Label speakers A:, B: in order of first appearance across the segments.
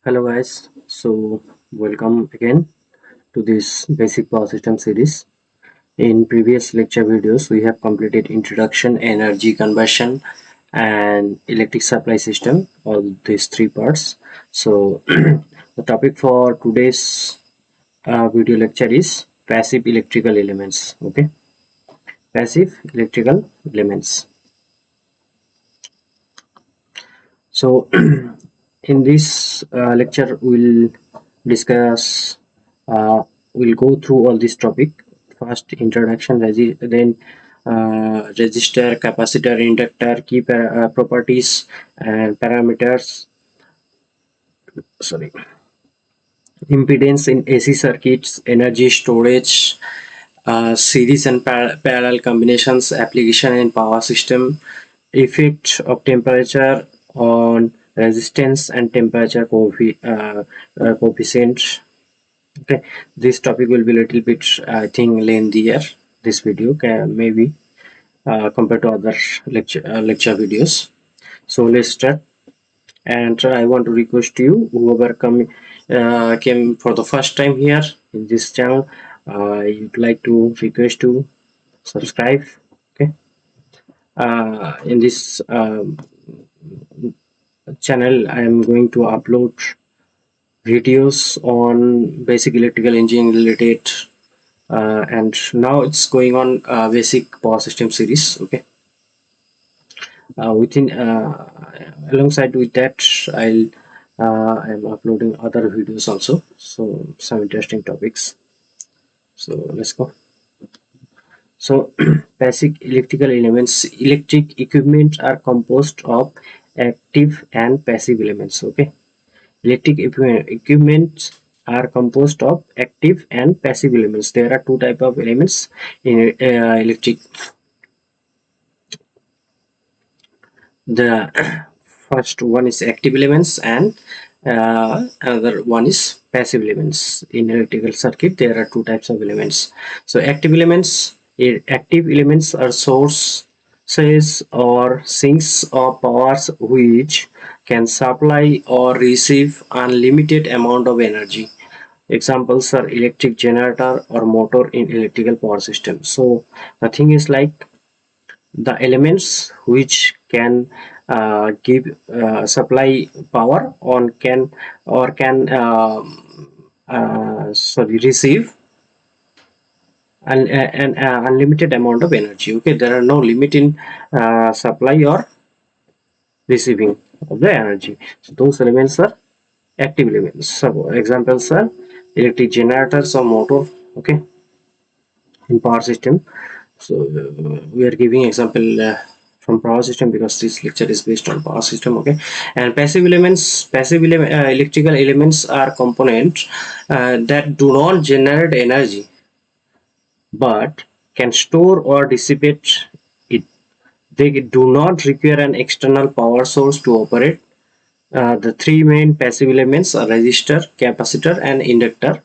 A: Hello guys, so welcome again to this basic power system series. In previous lecture videos, we have completed introduction, energy conversion, and electric supply system, all these three parts. So the topic for today's video lecture is passive electrical elements. Okay, passive electrical elements. So in this lecture, discuss, uh, we'll go through all this topic. First, introduction, then resistor, capacitor, inductor, key properties and parameters. Sorry, impedance in AC circuits, energy storage, series and parallel combinations, application in power system, effect of temperature on resistance and temperature coefficient. Okay, this topic will be a little bit, I think, lengthier. This video can maybe compared to other lecture videos. So let's start. And I want to request you, whoever came for the first time here in this channel, you'd like to request to subscribe. Okay, in this channel I am going to upload videos on basic electrical engineering related, and now it's going on basic power system series. Okay, within alongside with that, I'm uploading other videos also, so some interesting topics. So let's go. So basic electrical elements, electric equipment are composed of active and passive elements. Okay, electric equipment are composed of active and passive elements. There are two type of elements in electric. The first one is active elements, and another one is passive elements. In electrical circuit, there are two types of elements. So active elements are sources or sinks of powers which can supply or receive unlimited amount of energy. Examples are electric generator or motor in electrical power system. So the thing is like the elements which can give supply power on can or can sorry receive an unlimited amount of energy. Okay, there are no limit in supply or receiving of the energy. So those elements are active elements. So examples are electric generators or motor. Okay, in power system. So we are giving example from power system because this lecture is based on power system. Okay, and electrical elements are components that do not generate energy but can store or dissipate it. They do not require an external power source to operate. The three main passive elements are resistor, capacitor and inductor.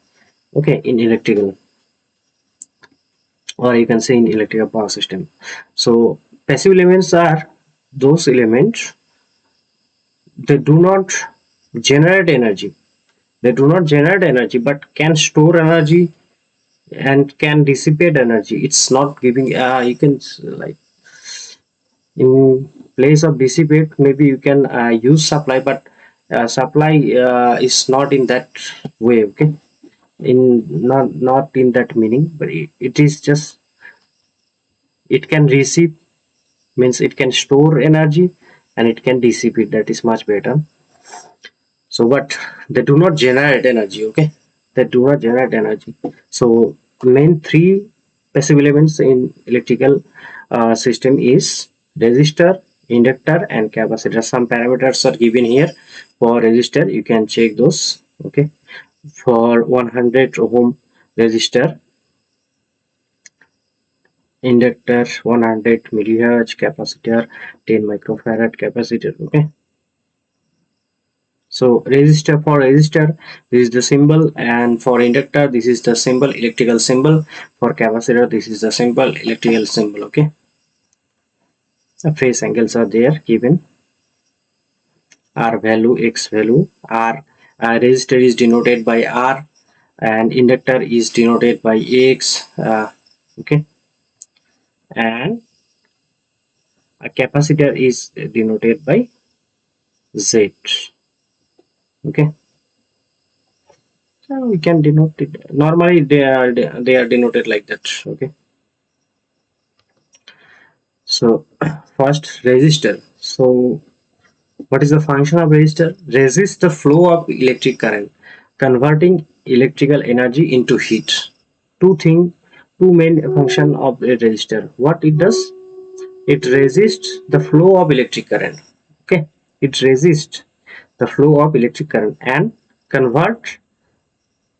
A: Okay, in electrical, or you can say in electrical power system. So passive elements are those elements that do not generate energy. They do not generate energy but can store energy and can dissipate energy. It's not giving you can like in place of dissipate, maybe you can use supply, but supply is not in that way. Okay, in not in that meaning, but it is just it can receive, means it can store energy, and it can dissipate. That is much better. So but they do not generate energy. Okay, they do not generate energy. So main three passive elements in electrical system is resistor, inductor and capacitor. Some parameters are given here. For resistor you can check those. Okay, for 100 ohm resistor, inductor 100 millihertz, capacitor 10 microfarad capacitor. Okay, so resistor, for resistor this is the symbol, and for inductor this is the symbol, electrical symbol. For capacitor this is the symbol, electrical symbol. Okay, the phase angles are there given. R value, X value. R resistor is denoted by R, and inductor is denoted by X. Okay, and a capacitor is denoted by Z. Okay, so we can denote it. Normally they are denoted like that. Okay, so first resistor. So what is the function of resistor? Resist the flow of electric current, converting electrical energy into heat. Two thing, two main function of a resistor. What it does? It resists the flow of electric current. Okay, it resists the flow of electric current and convert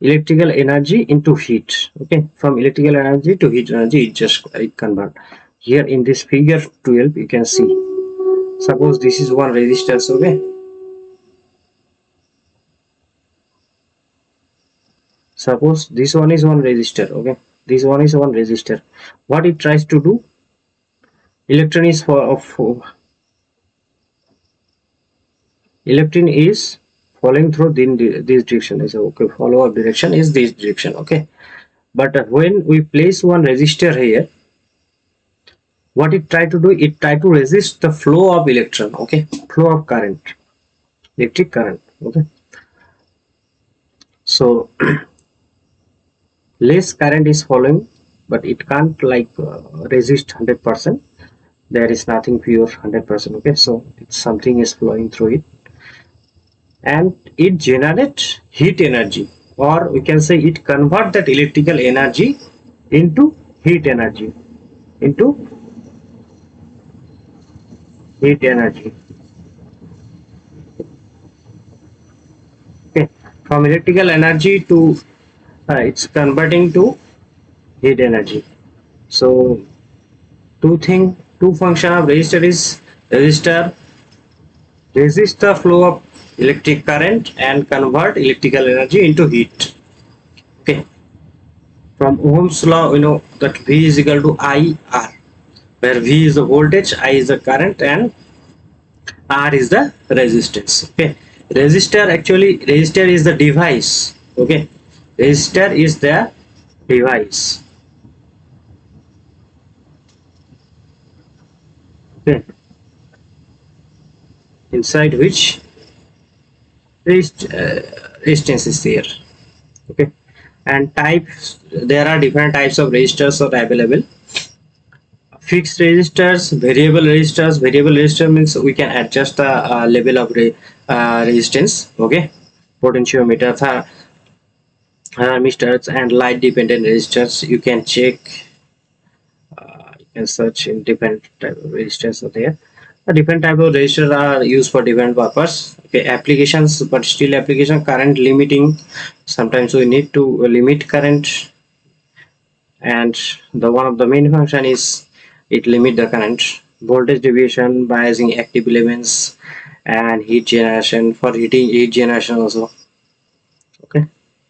A: electrical energy into heat. Okay, from electrical energy to heat energy, it convert. Here in this figure 12, you can see. Suppose this is one resistor. Okay, suppose this one is one resistor. Okay, this one is one resistor. What it tries to do? Electron is electron is following through this direction. Is okay. Follow up direction is this direction. Okay, but when we place one resistor here, what it try to do? It try to resist the flow of electron. Okay, flow of current, electric current. Okay, so less current is following, but it can't like resist 100%. There is nothing pure 100%. Okay, so something is flowing through it, and it generates heat energy, or we can say it convert that electrical energy into heat energy, into heat energy. Okay, from electrical energy to it's converting to heat energy. So two function of resistor is resistor resist the flow of electric current and convert electrical energy into heat. Okay, from Ohm's law we know that V is equal to IR, where V is the voltage, I is the current, and R is the resistance. Okay, resistor is the device. Okay, resistor is the device. Okay, inside which resistance is there. Okay, and types, there are different types of resistors are available. Fixed resistors, variable resistor means we can adjust the level of resistance. Okay, potentiometer, thermistors, and light dependent resistors you can check. You can search in different type of resistors are there. A different type of resistors are used for different purpose. Okay, applications, but still application, current limiting. Sometimes we need to limit current, and the one of the main function is it limit the current. Voltage deviation, biasing active elements, and heat generation, for heat generation also. Okay,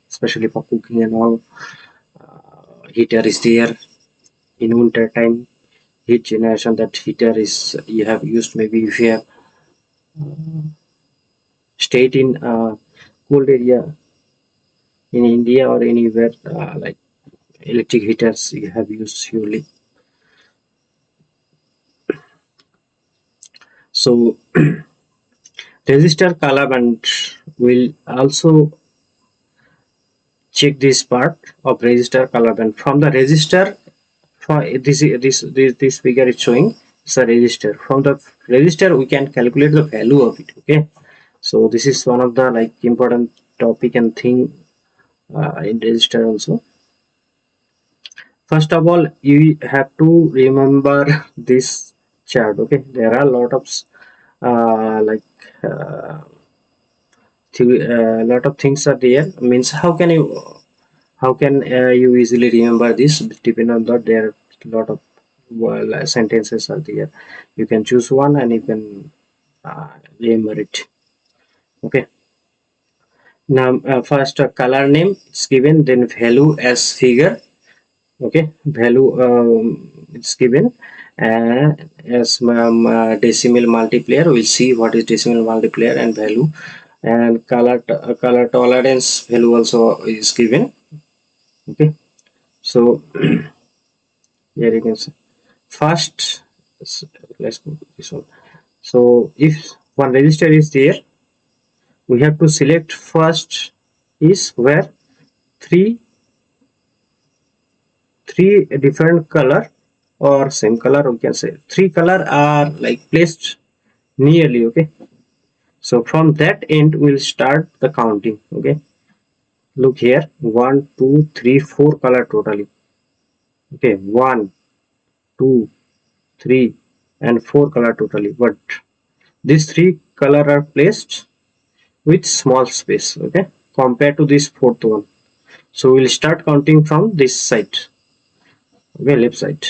A: especially for cooking and all. Heater is there in winter time. Heat generation, that heater is you have used, maybe if you have stayed in cold area in India or anywhere, like electric heaters you have used surely. So resistor color band will also check this part of resistor color band. From the resistor, for this figure is showing it's a resistor. From the resistor we can calculate the value of it. Okay, so this is one of the like important topic and thing in resistor also. First of all, you have to remember this chart. Okay, there are a lot of like lot of things are there. Means how can you easily remember this? Depend on that, there are a lot of sentences are there. You can choose one and you can remember it. Okay, now first color name is given, then value as figure. Okay, value it's given, and as decimal multiplier. We'll see what is decimal multiplier and value, and color tolerance value also is given. Okay, so here you can see first. Let's go to this one. So if one register is there, we have to select first is where three three different color or same color, we can say three color are like placed nearly. Okay, so from that end we'll start the counting. Okay, look here, 1 2 3 4 color totally. Okay, 1 2 3 and 4 color totally, but these three color are placed with small space. Okay, compared to this fourth one. So we'll start counting from this side. Okay, left side.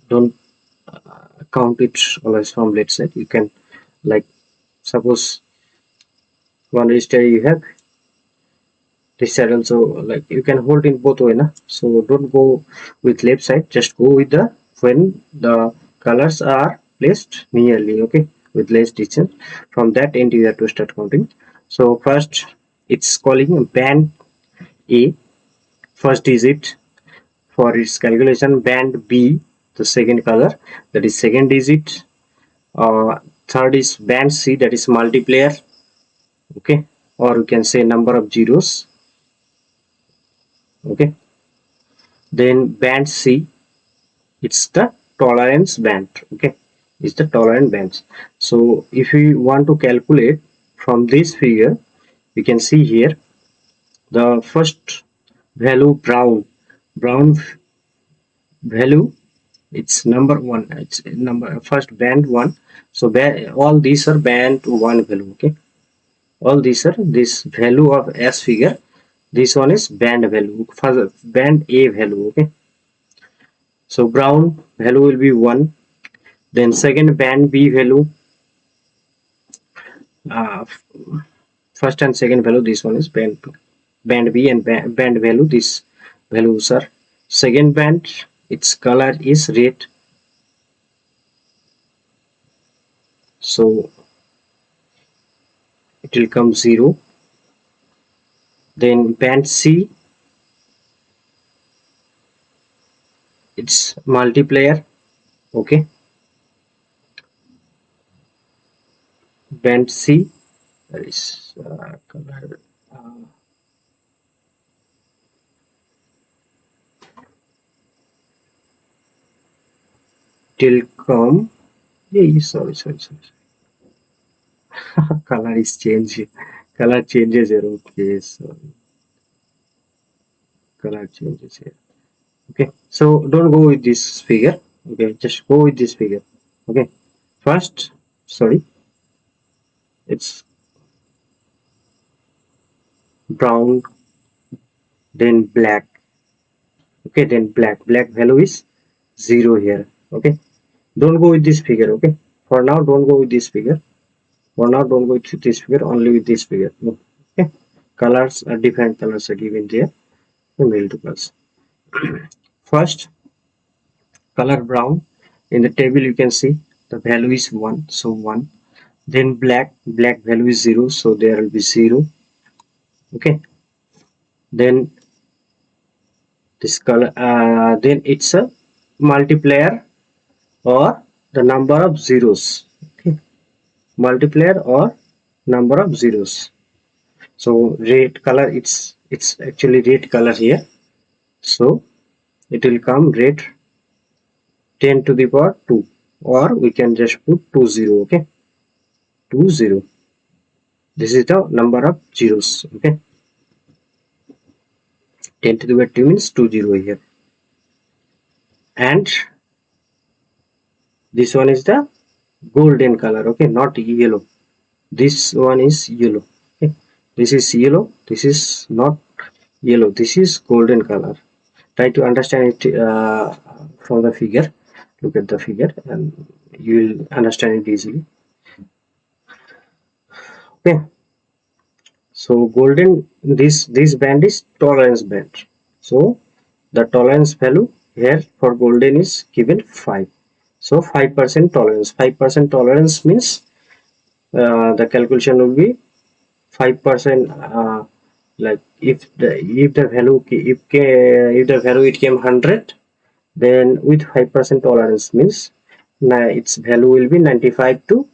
A: Don't count it always from left side. You can, like, suppose one register you have, this side also, like, you can hold in both way, na? So don't go with left side, just go with the when the colors are placed nearly. Okay, with less distance. From that end you have to start counting. So first it's calling band A, first digit for its calculation. Band B, the second color, that is second digit. Third is band C, that is multiplier. Okay, or you can say number of zeros. Okay, then band C, it's the tolerance band. Okay, it's the tolerance bands. So if we want to calculate from this figure, we can see here the first value, brown value, it's number one, it's number first band one. So all these are band one value. Okay, all these are this value of S figure. This one is band value, first band A value. Okay, so brown value will be 1. Then second band B value, uh, first and second value, this one is band B, and band value, this values are second band, its color is red. So it will come 0. Then band C, it's multiplier. Okay, band C, that is color, till come, yeah, sorry. Color is changing, color changes here. Okay, so color changes here. Okay, so don't go with this figure. Okay, just go with this figure. Okay, first, sorry, it's brown, then black. Okay, then black value is 0 here. Okay, don't go with this figure. Okay, for now don't go with this figure. For now don't go with this figure, only with this figure. Okay, colors are different, colors are given there, male to plus. First color brown, in the table you can see the value is 1, so 1. Then black value is 0, so there will be 0. Okay, then this color, then it's a multiplier or the number of zeros. Okay, multiplier or number of zeros. So red color, it's actually red color here, so it will come red 10 to the power 2, or we can just put 20. Okay, 20, this is the number of zeros. Okay, 10 to the power 2 means 20 here. And this one is the golden color. Okay, not yellow, this one is yellow. Okay, this is yellow, this is not yellow, this is golden color. Try to understand it from the figure. Look at the figure and you will understand it easily. Okay, so golden, this band is tolerance band. So the tolerance value Here for golden is given 5. So 5% tolerance. 5% tolerance means the calculation will be 5%, like if the value if the value it came 100, then with 5% tolerance means its value will be 95 to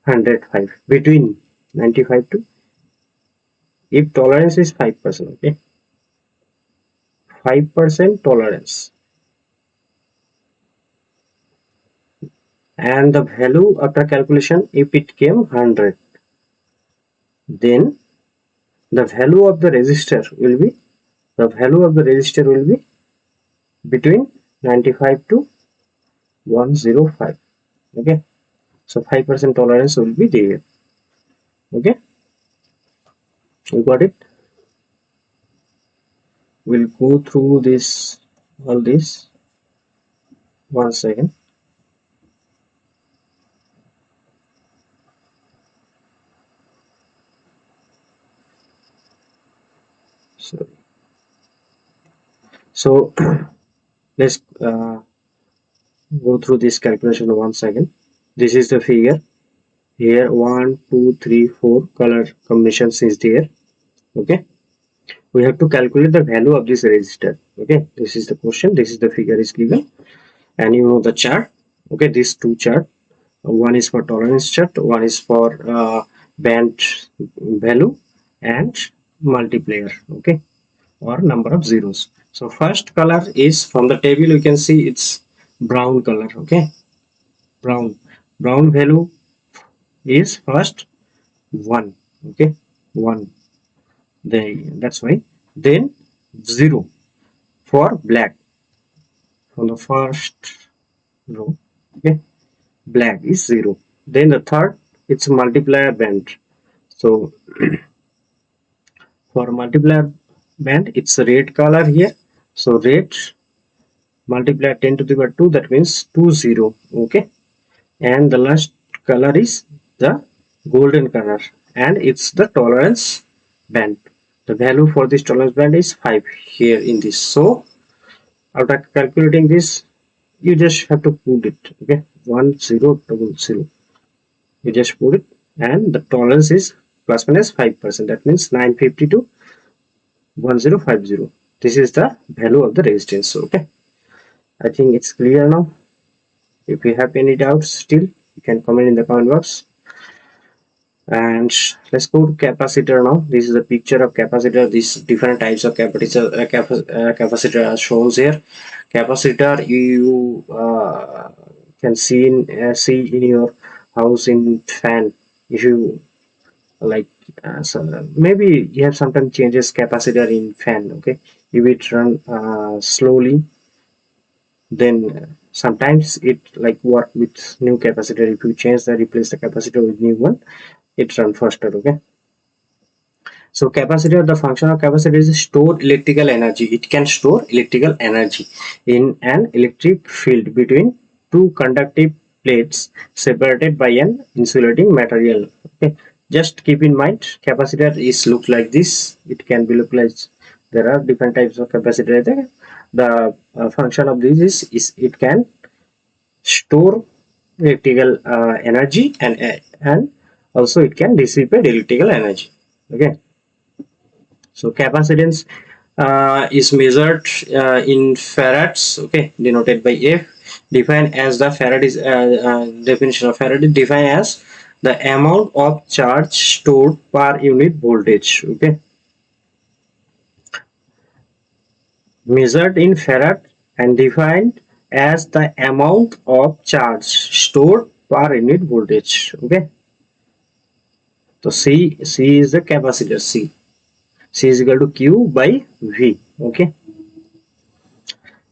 A: 105, between 95 to, if tolerance is 5%, okay, 5% tolerance, and the value after calculation if it came 100, then the value of the resistor will be, between 95 to 105. Okay, so 5% tolerance will be there. Okay, you got it. We'll go through this, all this, one second. So let's go through this calculation once again. This is the figure. Here 1, 2, 3, 4 color combinations is there. Okay, we have to calculate the value of this resistor. Okay, this is the question, this is the figure is given, and you know the chart. Okay, these two chart, one is for tolerance chart, one is for band value and multiplier, okay, or number of zeros. So first color is from the table, you can see it's brown color. Okay, brown value is first 1. Okay, 1, that's why. Then 0 for black, from the first row. Okay, black is 0. Then the third, it's multiplier band. So for multiplier band, it's a red color here. So red multiplier 10 to the power 2, that means 20. Okay, and the last color is the golden color, and it's the tolerance band. The value for this tolerance band is 5 here in this. So after calculating this, you just have to put it. Okay, 1000, you just put it, and the tolerance is plus minus 5%, that means 950 to 1050. This is the value of the resistance. Okay, I think it's clear now. If you have any doubts still, you can comment in the comment box. And let's go to capacitor now. This is a picture of capacitor. These different types of capacitor are shown here. Capacitor you can see in your house in fan. If you like, so maybe you have sometimes changes capacitor in fan. Okay, if it run slowly, then sometimes it like work with new capacitor. If you change the replace the capacitor with new one, it run faster. Okay, so capacitor, the function of capacitor is store electrical energy. It can store electrical energy in an electric field between two conductive plates separated by an insulating material. Okay, just keep in mind, capacitor is look like this. It can be look like, there are different types of capacitor there. The function of this is it can store electrical energy, and also it can dissipate electrical energy. Okay, so capacitance is measured in farads. Okay, denoted by F, defined as the farad is definition of farad is defined as the amount of charge stored per unit voltage. Okay, measured in farad and defined as the amount of charge stored per unit voltage. Okay, so C is the capacitor. C is equal to Q by V. Okay,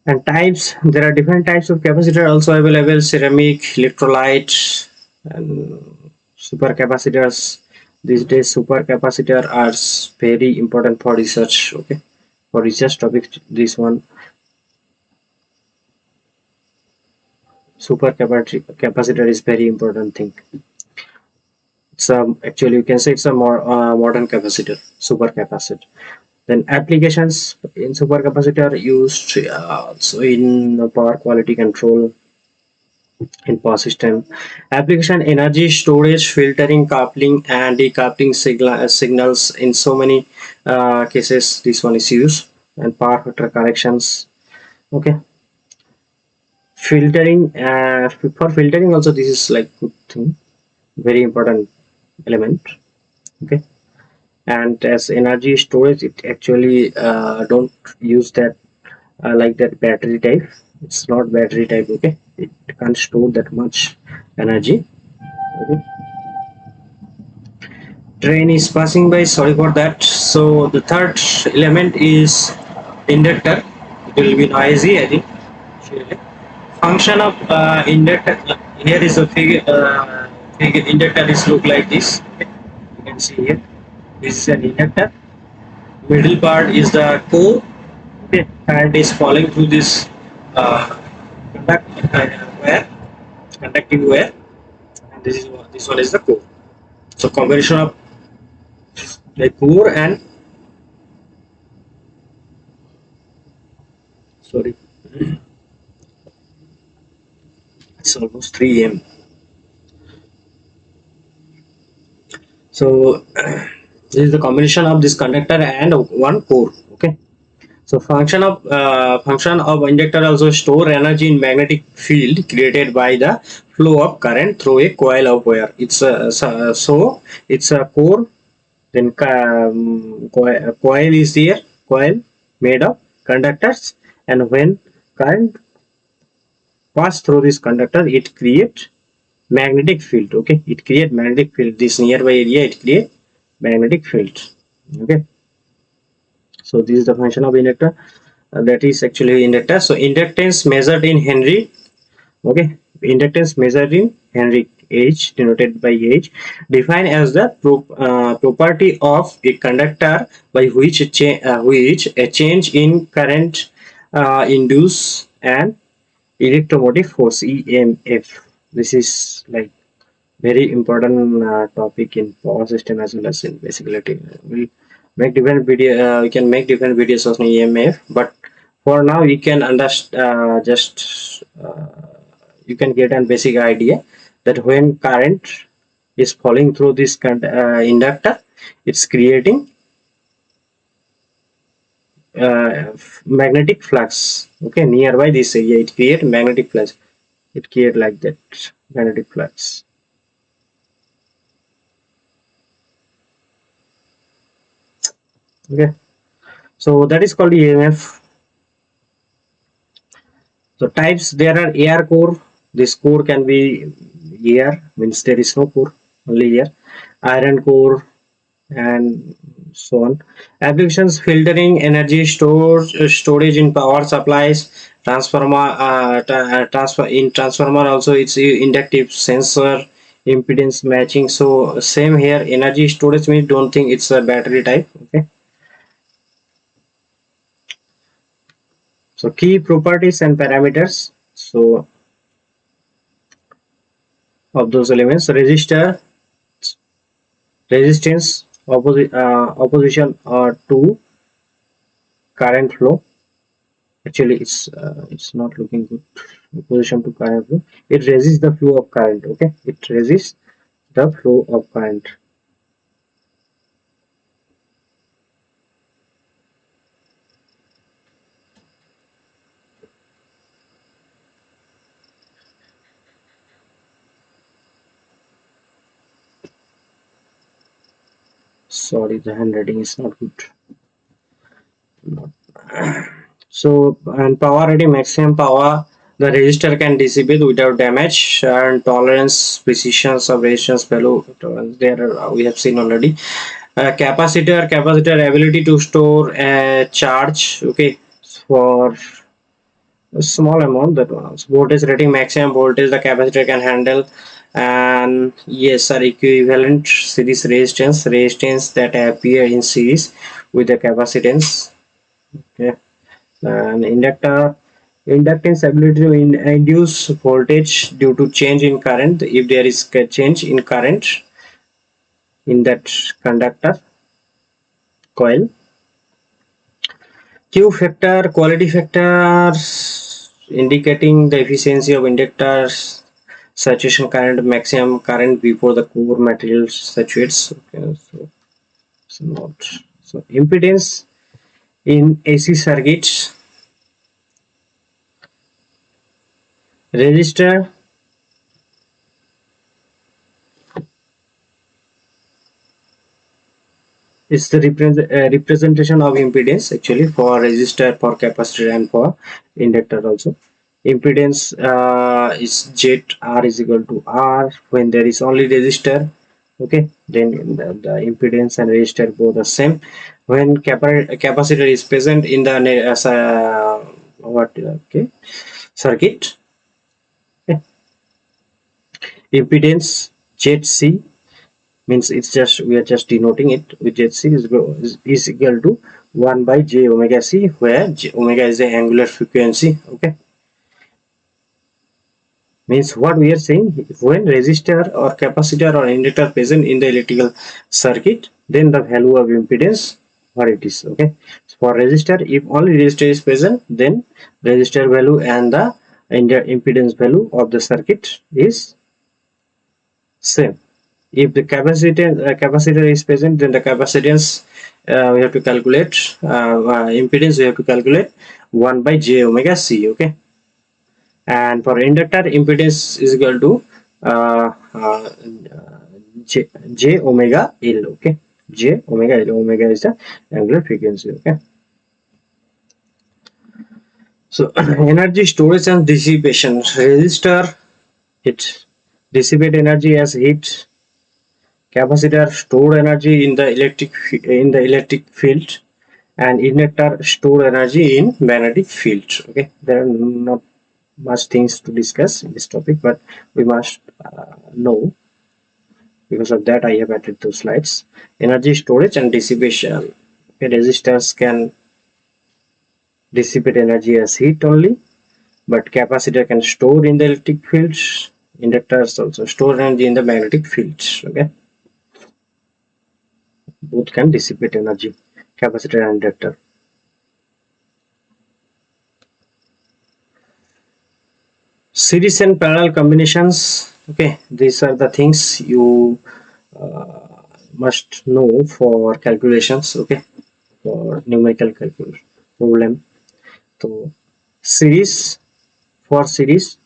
A: and types, there are different types of capacitor also available: ceramic, electrolyte, and supercapacitors. These days supercapacitor are very important for research. Okay, for research topic, this one, supercapacitor is very important thing. It's actually you can say it's a more modern capacitor, supercapacitor. Then applications in supercapacitor are used so in power quality control in power system. Application energy storage, filtering, coupling, and decoupling signals in so many cases. This one is used, and power factor corrections. Okay, filtering for filtering also this is like good thing, very important element. Okay, and as energy storage, it actually don't use that like that battery type. It's not battery type. Okay, it can't store that much energy. Okay, train is passing by, sorry for that. So the third element is inductor. It will be noisy, I think. Surely. Function of inductor, here is a figure, inductor is look like this. Okay. You can see here, this is an inductor, middle part is the core. Okay. Current is falling through this uh, wire, conducting wire, and this one is the core. So combination of the core and, sorry, it's almost 3 a.m. So this is the combination of this conductor and one core. Okay. So function of inductor also store energy in magnetic field created by the flow of current through a coil of wire. It's so it's a core. Then coil is here. Coil made of conductors, and when current pass through this conductor, it create magnetic field. Okay, it create magnetic field. This nearby area, it create magnetic field. Okay, so this is the function of inductor. That is actually inductor. So inductance measured in Henry. Okay, inductance measured in Henry, H denoted by H, defined as the property of a conductor by which a change in current induce an electromotive force, EMF. This is like very important topic in power system as well as in basic electric. We make different video. We can make different videos on EMF, but for now you can understand. Just you can get a basic idea that when current is falling through this inductor, it's creating magnetic flux. Okay, nearby this area, it create magnetic flux. It create like that magnetic flux. Okay, so that is called EMF. So types, there are air core. This core can be air, means there is no core, only air. Iron core, and so on. Applications: filtering, energy storage in power supplies, transformer, transformer also it's inductive sensor, impedance matching. So same here, energy storage means don't think it's a battery type. Okay. So key properties and parameters. So of those elements: resistor, resistance, opposition to current flow. Actually it's not looking good. Opposition to current flow, it resists the flow of current. Okay, it resists the flow of current. Sorry, the handwriting is not good. So, and power rating, maximum power the resistor can dissipate without damage, and tolerance, precision of resistance value there we have seen already. Capacitor ability to store a charge. Okay, for a small amount, that one also. Voltage rating, maximum voltage the capacitor can handle, and yes, are equivalent series resistance that appear in series with the capacitance. Okay, and inductance ability to induce voltage due to change in current. If there is a change in current in that conductor coil. Q factor, quality factors indicating the efficiency of inductors, saturation current, maximum current before the core material saturates. Okay, so not so impedance in AC circuits, resistor is the representation of impedance actually for resistor, for capacitor, and for inductor also. Impedance is Z R is equal to R when there is only resistor. Okay, then the impedance and resistor both are same. When capacitor is present in the what okay circuit, okay, impedance ZC means it's just we are just denoting it with ZC is equal to 1 by j omega c, where omega is the angular frequency. Okay, means what we are saying, when resistor or capacitor or inductor present in the electrical circuit, then the value of impedance what it is. Okay, for resistor, if only resistor is present, then resistor value and the impedance value of the circuit is same. If the capacitor is present, then the capacitance we have to calculate, impedance we have to calculate 1 by j omega c. Okay, and for inductor, impedance is equal to uh, uh, j omega l. Okay, j omega l. Omega is the angular frequency. Okay, so energy storage and dissipation. Resistor, it dissipate energy as heat. Capacitor store energy in the electric field, and inductor store energy in magnetic field. Okay, there are not much things to discuss in this topic, but we must know. Because of that, I have added those slides. Energy storage and dissipation. Okay, resistors can dissipate energy as heat only, but capacitor can store in the electric fields. Inductors also store energy in the magnetic fields. Okay, both can dissipate energy, capacitor and inductor. Series and parallel combinations. Okay, these are the things you must know for calculations. Okay, for numerical calculation problem. So series, for series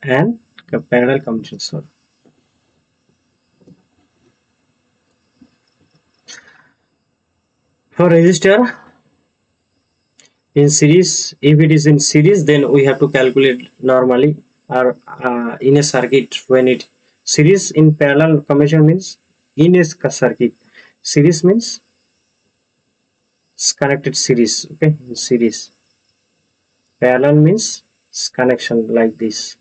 A: and parallel combinations. Sorry. For resistor in series, if it is in series, then we have to calculate normally, or in a circuit when it series. In parallel combination means in a circuit. Series means connected series. Okay, in series. Parallel means connection like this.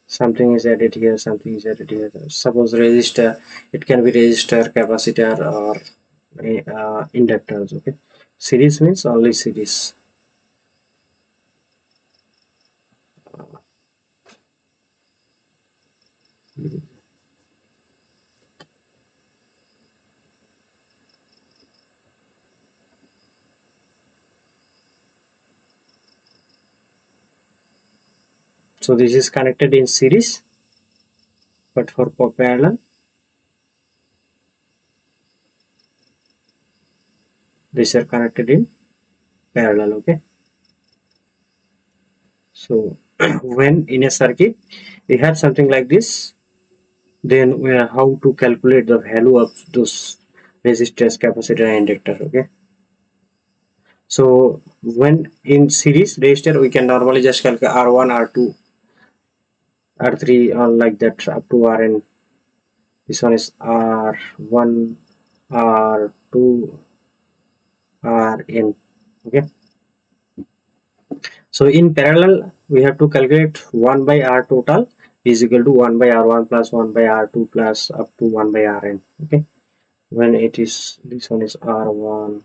A: Something is added here, something is added here. Suppose resistor, it can be resistor, capacitor, or inductors. Okay, series means only series. So this is connected in series, but for parallel, these are connected in parallel. Okay, so when in a circuit we have something like this, then we are how to calculate the value of those resistors, capacitor, and inductor. Okay, so when in series resistor, we can normally just calculate R1, R2, R3, or like that up to Rn. This one is R1, R2, Rn. Okay, so in parallel we have to calculate 1 by R total is equal to 1 by R1 plus 1 by R2 plus up to 1 by Rn. Okay, when it is, this one is R1,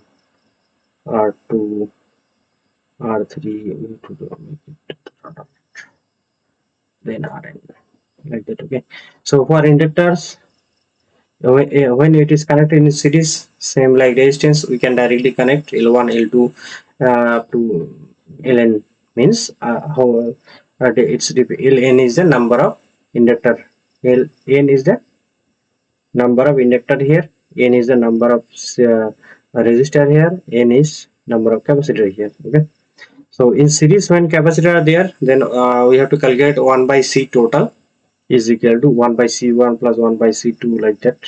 A: R2, R3, we need to make it product, then Rn, like that. Okay, so for inductors, When it is connected in series, same like resistance, we can directly connect L1, L2 to Ln, means how it's Ln is the number of inductor, Ln is the number of inductor here, N is the number of resistor here, N is number of capacitor here. Okay, so in series when capacitor are there, then we have to calculate 1 by C total is equal to 1 by C1 plus 1 by C2, like that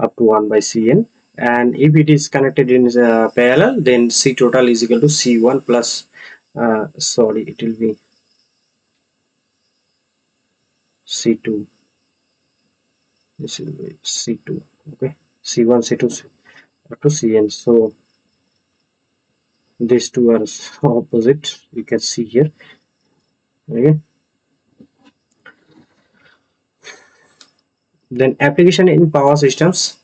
A: up to 1 by Cn. And if it is connected in parallel, then C total is equal to C1 plus sorry, it will be C2, this will be C2. Okay, C1, C2 up to Cn. So these two are opposite, you can see here. Okay, then application in power systems,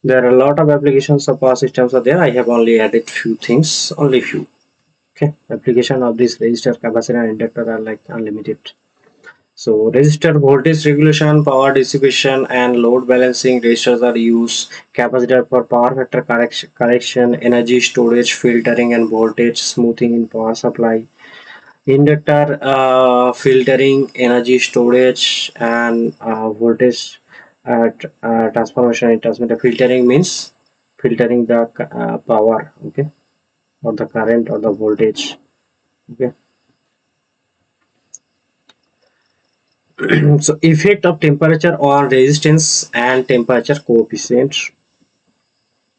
A: there are a lot of applications of power systems are there. I have only added few things, only few. Okay, application of this resistor, capacitor and inductor are like unlimited. So resistor voltage regulation, power dissipation and load balancing. Resistors are used. Capacitor for power factor correction, energy storage, filtering and voltage smoothing in power supply. Inductor filtering, energy storage and voltage transformation in transmitter. Filtering means filtering the power, okay, or the current or the voltage. Okay. So effect of temperature on resistance and temperature coefficient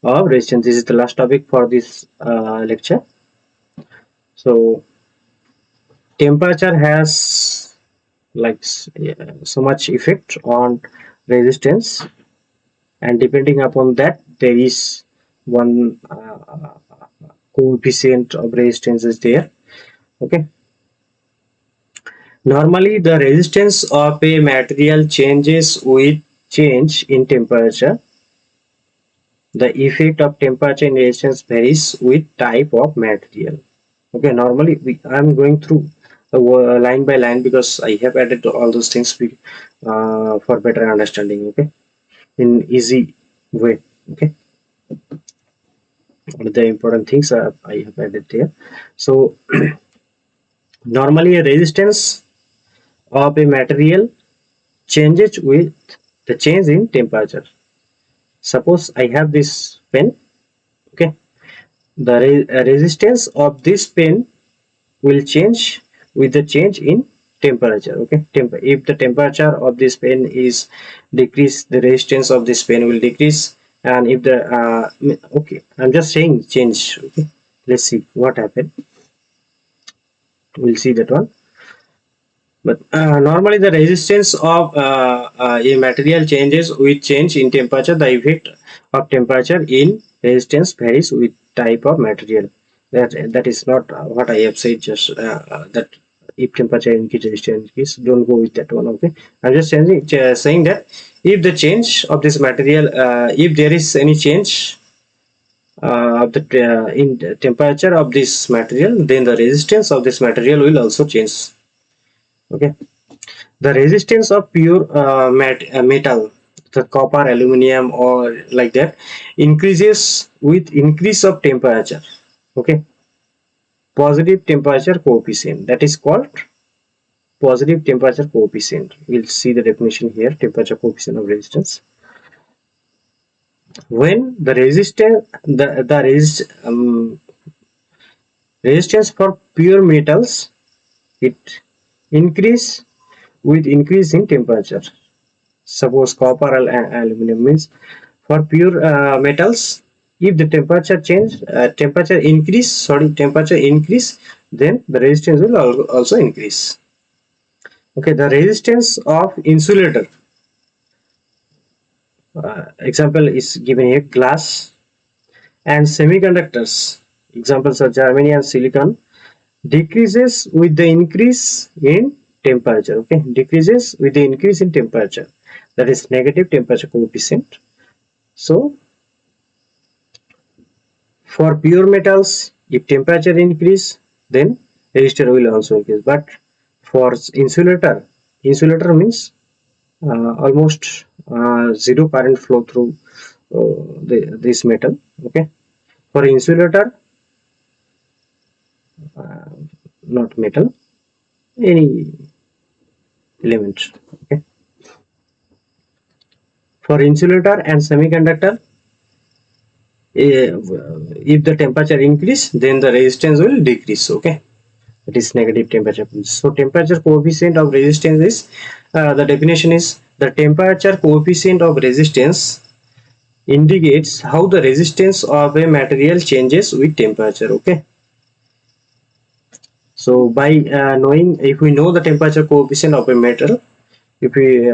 A: of resistance. This is the last topic for this lecture. So temperature has like so much effect on resistance, and depending upon that there is one coefficient of resistance is there. Okay, normally the resistance of a material changes with change in temperature. The effect of temperature in resistance varies with type of material. Okay, normally I'm going through line by line because I have added all those things for better understanding. Okay, in easy way. Okay, all the important things I have added here. So normally a resistance of a material changes with the change in temperature. Suppose I have this pen. Okay, the resistance of this pen will change with the change in temperature. Okay, if the temperature of this pen is decrease, the resistance of this pen will decrease. And if the okay, I'm just saying change. Okay, let's see what happened. We'll see that one. But normally the resistance of a material changes with change in temperature. The effect of temperature in resistance varies with type of material. That is not what I have said. Just that if temperature increase, resistance increase. Don't go with that one. Okay, I'm just saying that if the change of this material, if there is any change of the in the temperature of this material, then the resistance of this material will also change. Okay, the resistance of pure metal, the copper, aluminum or like that, increases with increase of temperature. Okay, positive temperature coefficient, that is called positive temperature coefficient. We'll see the definition here. Temperature coefficient of resistance. When the resistance for pure metals, it increase with increase in temperature. Suppose copper and aluminum, means for pure metals, if the temperature change, temperature increase, then the resistance will also increase. Okay, the resistance of insulator, example is given here, glass and semiconductors, examples are germanium and silicon, decreases with the increase in temperature. Okay, decreases with the increase in temperature, that is negative temperature coefficient. So for pure metals, if temperature increase, then resistor will also increase. But for insulator means almost zero current flow through this metal. Okay, for insulator, uh, not metal, any element. Okay, for insulator and semiconductor, if the temperature increase, then the resistance will decrease. Okay, it is negative temperature. So temperature coefficient of resistance is, the definition is, the temperature coefficient of resistance indicates how the resistance of a material changes with temperature. Okay, so by knowing, if we know the temperature coefficient of a metal, if we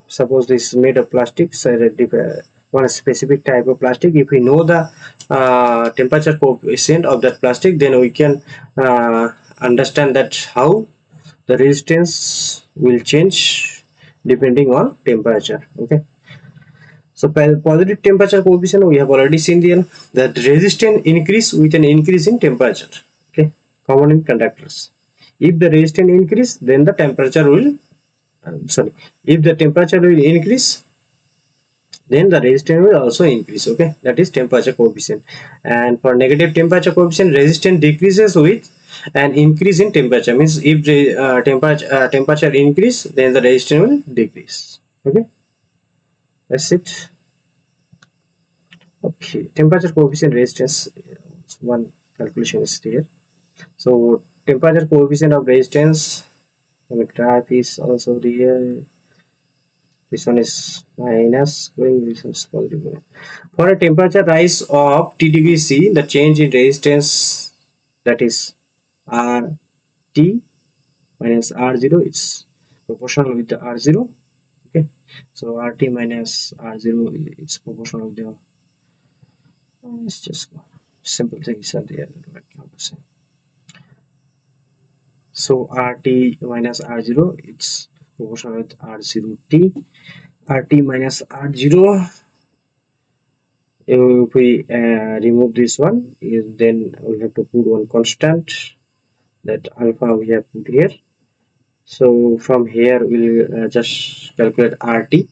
A: suppose this is made of plastic, so one specific type of plastic, if we know the temperature coefficient of that plastic, then we can understand that how the resistance will change depending on temperature. Okay, so positive temperature coefficient we have already seen there, that resistance increase with an increase in temperature. Okay, common in conductors. If the resistance increase, then the temperature will, sorry, if the temperature will increase, then the resistance will also increase. Okay, that is temperature coefficient. And for negative temperature coefficient, resistance decreases with an increase in temperature, means if the temperature increase, then the resistance will decrease. Okay, that's it. Okay, temperature coefficient resistance, one calculation is here. So temperature coefficient of resistance, the graph is also there. This one is minus going, this one is positive. For a temperature rise of T degree C, the change in resistance, that is R T minus R0, it's proportional with the R0. Okay, so RT minus R0 is proportional with the, it's just simple things at the end. So RT minus R0, it's proportional with R0T. RT minus R0, if we remove this one, then we have to put one constant, that alpha we have put here. So from here we'll just calculate RT.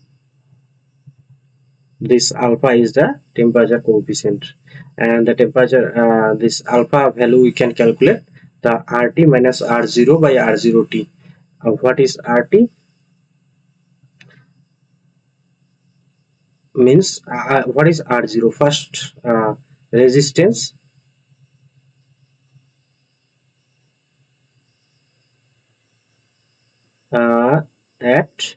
A: This alpha is the temperature coefficient, and the temperature, this alpha value we can calculate the RT minus R0 by R0T. What is RT? Means what is R0? First, resistance at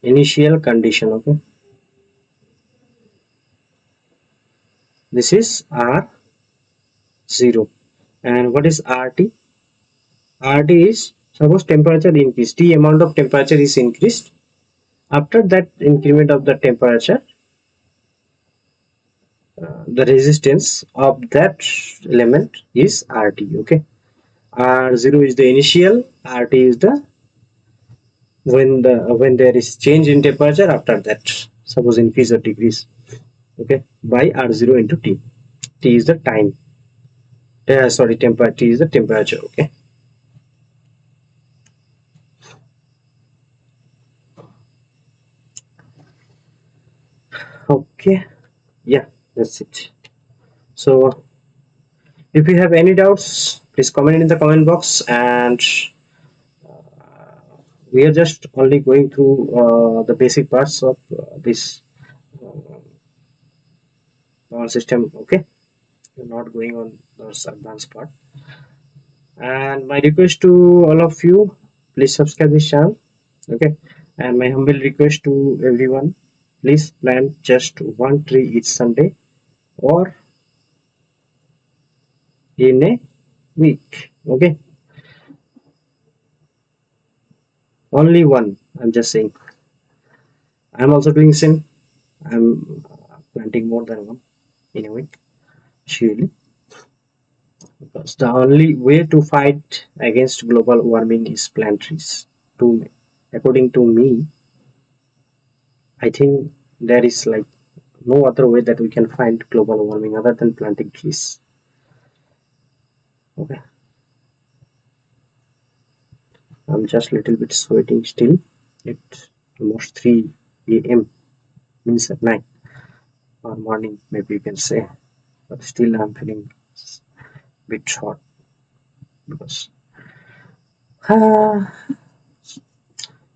A: initial condition. Okay, this is R0. And what is RT? RT is, suppose temperature increase, T amount of temperature is increased. After that increment of the temperature, the resistance of that element is RT. Okay, R0 is the initial, RT is the, when there is change in temperature after that, suppose increase or decrease. Okay, by R0 into T. T is the time. Sorry, temperature. T is the temperature. Okay. Okay. Yeah, that's it. So if you have any doubts, please comment in the comment box, and we are just only going through the basic parts of this power system. Okay, we're not going on the advanced part. And my request to all of you, please subscribe this channel. Okay, and my humble request to everyone, please plant just one tree each Sunday or in a week. Okay, only one, I'm just saying. I'm also doing same. I'm planting more than one in a week, surely, because the only way to fight against global warming is plant trees. To me, according to me, I think there is like no other way that we can find global warming other than planting trees. Okay, I'm just little bit sweating still. It's almost 3 a.m. means at night or morning, maybe you can say. But still, I'm feeling bit hot because.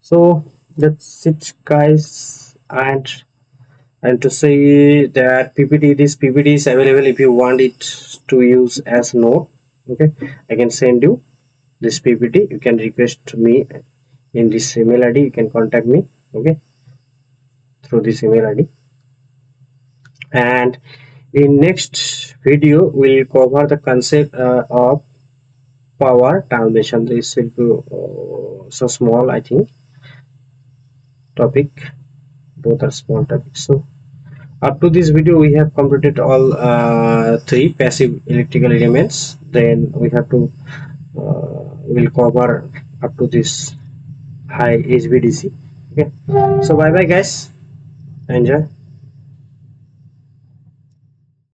A: So that's it, guys. And to say that PPT, this PPT is available if you want it to use as note. Okay, I can send you this PPT. You can request me in this email ID. You can contact me. Okay, through this email ID. And in next video, we'll cover the concept of power transmission. This will be so small, I think, topic. Both are small topics. So up to this video, we have completed all three passive electrical elements. Then we have to will cover up to this high HVDC. Okay. So bye bye, guys. Enjoy.